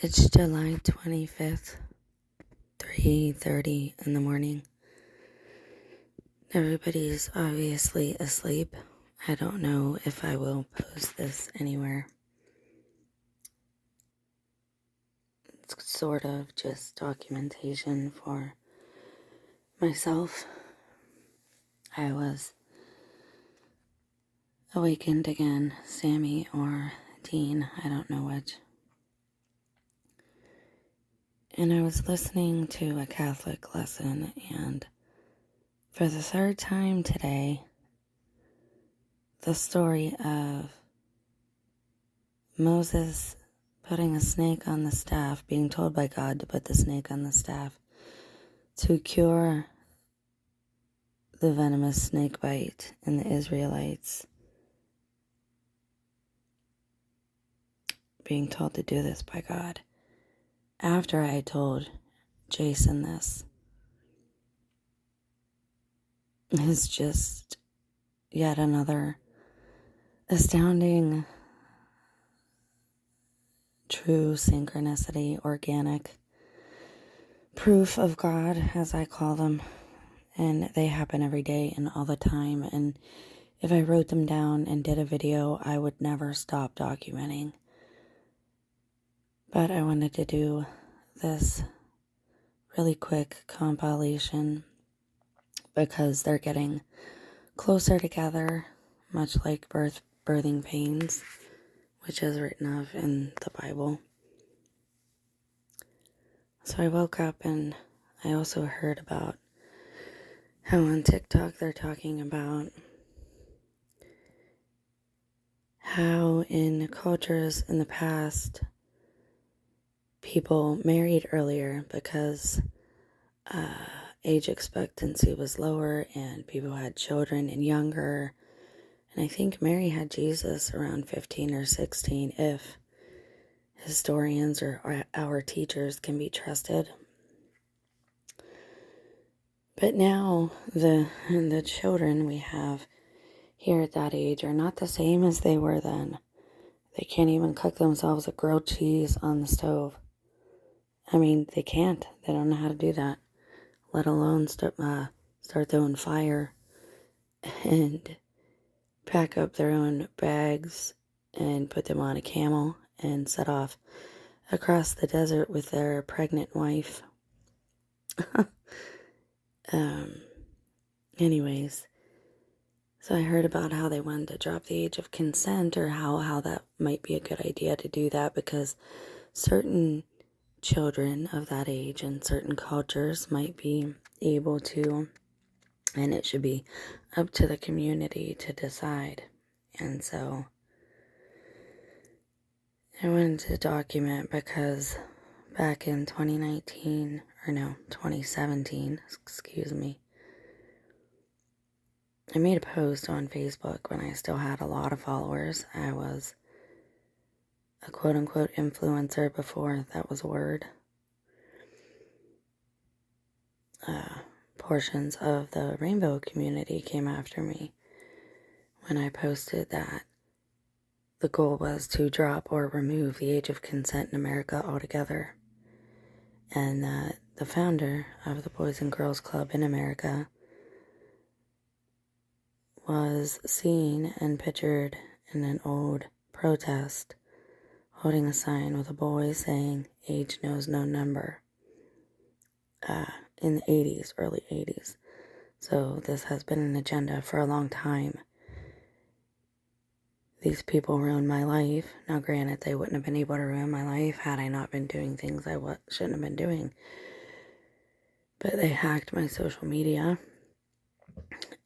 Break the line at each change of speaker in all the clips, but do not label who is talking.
It's July 25th, 3:30 in the morning. Everybody's obviously asleep. I don't know if I will post this anywhere. It's sort of just documentation for myself. I was awakened again, Sammy or Dean, I don't know which. And I was listening to a Catholic lesson, and for the third time today, the story of Moses putting a snake on the staff, being told by God to put the snake on the staff to cure the venomous snake bite in the Israelites, being told to do this by God. After I told Jason this, is just yet another astounding, true synchronicity, organic proof of God, as I call them. And they happen every day and all the time. And if I wrote them down and did a video, I would never stop documenting. But I wanted to do this really quick compilation because they're getting closer together, much like birthing pains, which is written of in the Bible. So I woke up and I also heard about how on TikTok they're talking about how in cultures in the past people married earlier because age expectancy was lower and people had children and younger. And I think Mary had Jesus around 15 or 16 if historians or our teachers can be trusted. But now the children we have here at that age are not the same as they were then. They can't even cook themselves a grilled cheese on the stove. I mean, they can't. They don't know how to do that, let alone start their own fire and pack up their own bags and put them on a camel and set off across the desert with their pregnant wife. Anyways, so I heard about how they wanted to drop the age of consent, or how that might be a good idea to do that because certain children of that age in certain cultures might be able to, and it should be up to the community to decide. And so I wanted to document because back in 2017, I made a post on Facebook when I still had a lot of followers. I was a quote-unquote influencer before that was a word. Portions of the rainbow community came after me when I posted that the goal was to drop or remove the age of consent in America altogether, and that the founder of the Boys and Girls Club in America was seen and pictured in an old protest holding a sign with a boy saying age knows no number in the 80s, early 80s. So this has been an agenda for a long time. These people ruined my life. Now granted, they wouldn't have been able to ruin my life had I not been doing things I shouldn't have been doing. But they hacked my social media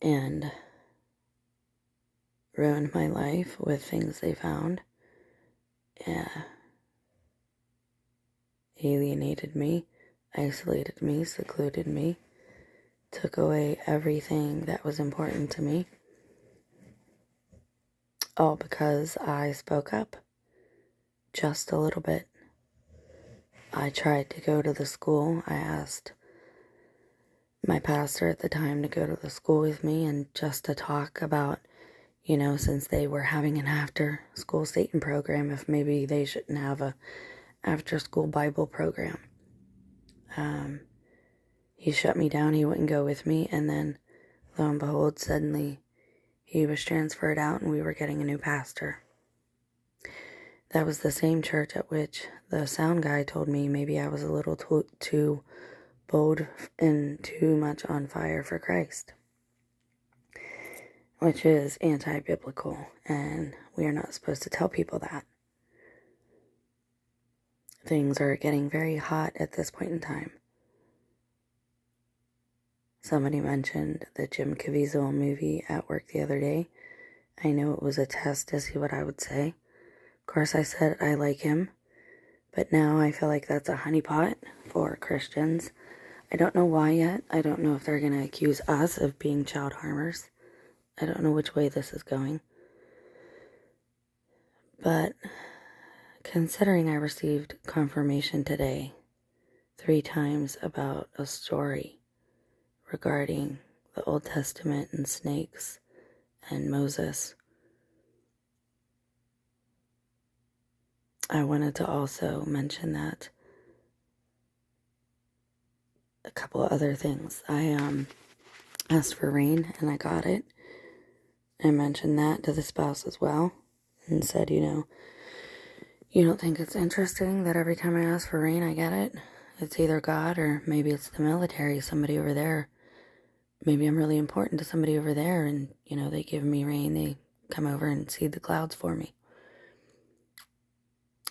and ruined my life with things they found. Alienated me, isolated me, secluded me, took away everything that was important to me. All because I spoke up just a little bit. I tried to go to the school. I asked my pastor at the time to go to the school with me and just to talk about, since they were having an after school Satan program, if maybe they shouldn't have a after-school Bible program. He shut me down. He wouldn't go with me. And then, lo and behold, suddenly he was transferred out and we were getting a new pastor. That was the same church at which the sound guy told me maybe I was a little too bold and too much on fire for Christ, which is anti-biblical, and we are not supposed to tell people that. Things are getting very hot at this point in time. Somebody mentioned the Jim Caviezel movie at work the other day. I know it was a test to see what I would say. Of course, I said I like him, but now I feel like that's a honeypot for Christians. I don't know why yet. I don't know if they're going to accuse us of being child harmers. I don't know which way this is going. But considering I received confirmation today 3 times about a story regarding the Old Testament and snakes and Moses, I wanted to also mention that a couple of other things. I asked for rain and I got it. I mentioned that to the spouse as well and said, you don't think it's interesting that every time I ask for rain I get it? It's either God or maybe it's the military, somebody over there. Maybe I'm really important to somebody over there and, they give me rain. They come over and seed the clouds for me.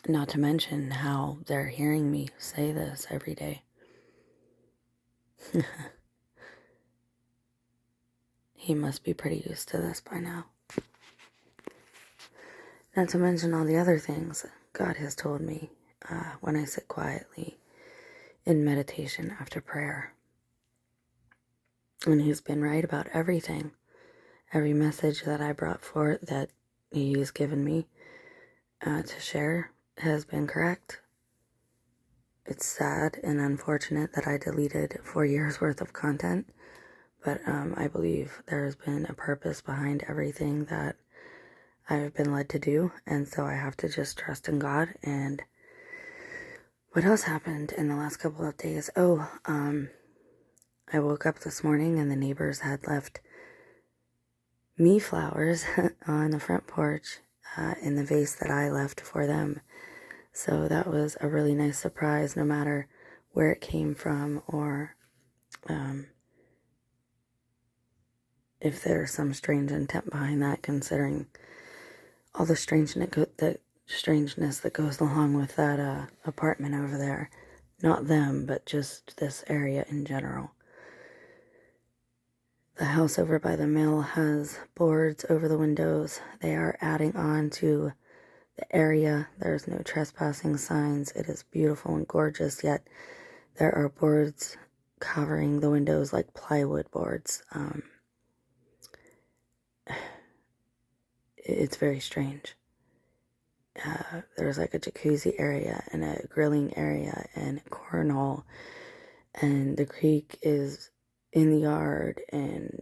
Not to mention how they're hearing me say this every day. He must be pretty used to this by now. Not to mention all the other things God has told me when I sit quietly in meditation after prayer. And He's been right about everything. Every message that I brought forth that He's given me to share has been correct. It's sad and unfortunate that I deleted 4 years worth of content, but I believe there has been a purpose behind everything that I've been led to do, and so I have to just trust in God. And what else happened in the last couple of days? I woke up this morning and the neighbors had left me flowers on the front porch in the vase that I left for them. So that was a really nice surprise, no matter where it came from or if there's some strange intent behind that, considering all the strangeness that goes along with that apartment over there. Not them, but just this area in general. The house over by the mill has boards over the windows. They are adding on to the area. There's no trespassing signs. It is beautiful and gorgeous, yet there are boards covering the windows like plywood boards. It's very strange. There's like a jacuzzi area and a grilling area and a cornhole, and the creek is in the yard, and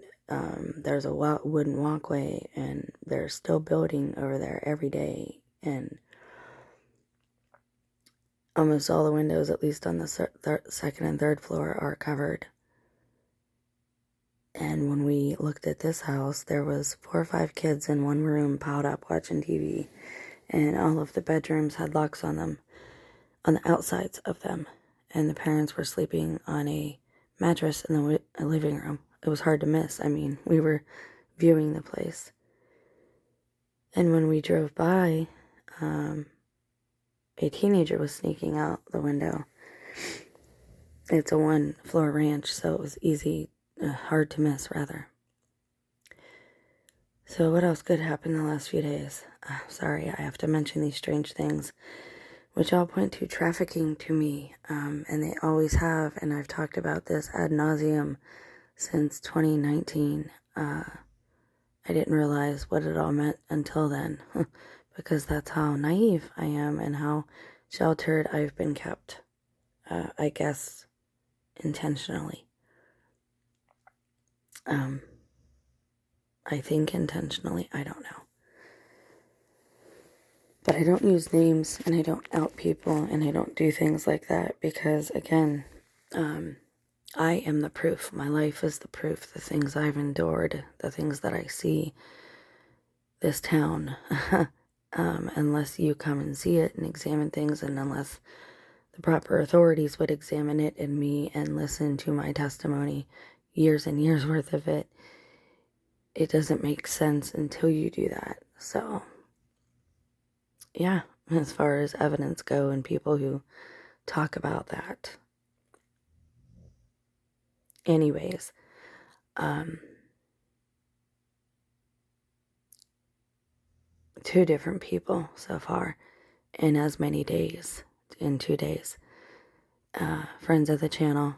there's a wooden walkway, and they're still building over there every day, and almost all the windows, at least on the second and third floor, are covered. And when we looked at this house, there was 4 or 5 kids in one room piled up watching TV, and all of the bedrooms had locks on them, on the outsides of them, and the parents were sleeping on a mattress in the living room. It was hard to miss. I mean, we were viewing the place. And when we drove by, a teenager was sneaking out the window. It's a 1-floor ranch, so it was hard to miss, rather. So what else could happen in the last few days? Sorry, I have to mention these strange things, which all point to trafficking to me, and they always have, and I've talked about this ad nauseum since 2019. I didn't realize what it all meant until then, because that's how naive I am and how sheltered I've been kept, I guess, intentionally. I think intentionally, I don't know. But I don't use names, and I don't out people, and I don't do things like that because, again, I am the proof. My life is the proof. The things I've endured, the things that I see, this town, unless you come and see it and examine things, and unless the proper authorities would examine it and me and listen to my testimony, years and years worth of it, it doesn't make sense until you do that. So, yeah, as far as evidence go and people who talk about that. Anyways, two different people so far in as many days, in 2 days. Friends of the channel,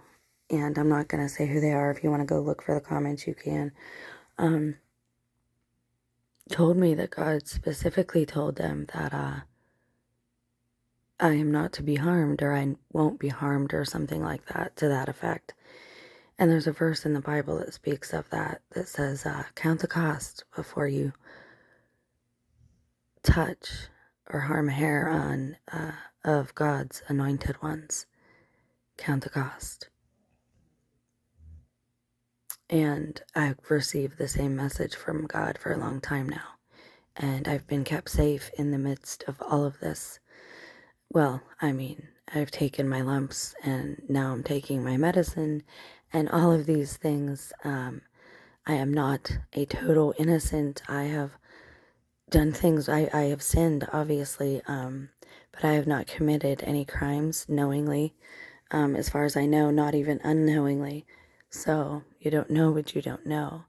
and I'm not going to say who they are. If you want to go look for the comments, you can. Told me that God specifically told them that I am not to be harmed, or I won't be harmed, or something like that, to that effect. And there's a verse in the Bible that speaks of that says, count the cost before you touch or harm a hair on of God's anointed ones. Count the cost. And I've received the same message from God for a long time now. And I've been kept safe in the midst of all of this. Well, I mean, I've taken my lumps, and now I'm taking my medicine, and all of these things. I am not a total innocent. I have done things. I have sinned, obviously, but I have not committed any crimes knowingly. As far as I know, not even unknowingly. So you don't know what you don't know.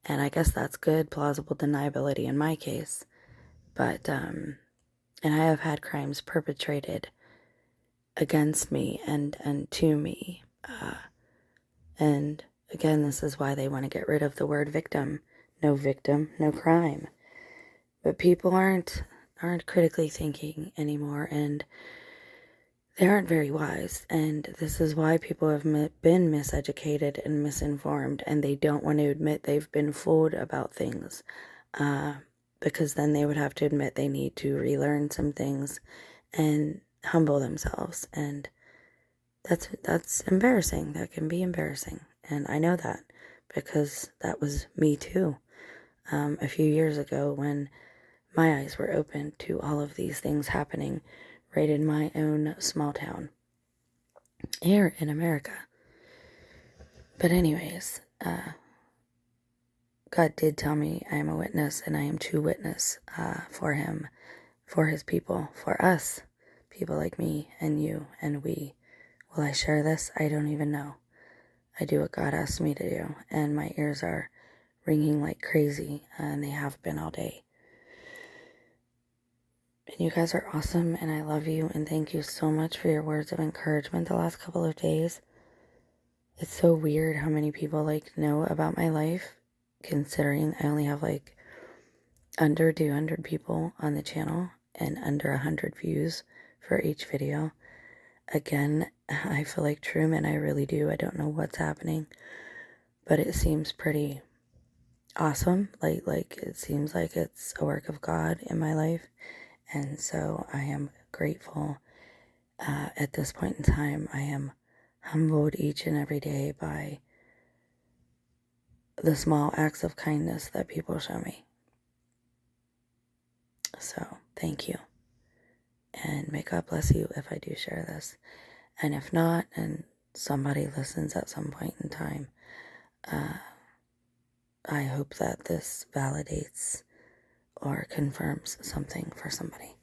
And I guess that's good, plausible deniability in my case. But, and I have had crimes perpetrated against me and to me. And again, this is why they want to get rid of the word victim. No victim, no crime. But people aren't critically thinking anymore, and they aren't very wise. And this is why people have been miseducated and misinformed, and they don't want to admit they've been fooled about things. Because then they would have to admit they need to relearn some things and humble themselves. And that's embarrassing. That can be embarrassing. And I know that because that was me too. A few years ago when my eyes were open to all of these things happening right in my own small town here in America. But anyways, God did tell me I am a witness, and I am to witness for him, for his people, for us, people like me and you and we. Will I share this? I don't even know. I do what God asked me to do, and my ears are ringing like crazy, and they have been all day. And you guys are awesome, and I love you, and thank you so much for your words of encouragement the last couple of days. It's so weird how many people know about my life, considering I only have under 200 people on the channel and under 100 views for each video. Again, I feel like Truman, I really do. I don't know what's happening, but it seems pretty awesome. Like it seems like it's a work of God in my life. And so I am grateful. At this point in time, I am humbled each and every day by the small acts of kindness that people show me. So thank you. And may God bless you if I do share this. And if not, and somebody listens at some point in time, I hope that this validates or confirms something for somebody.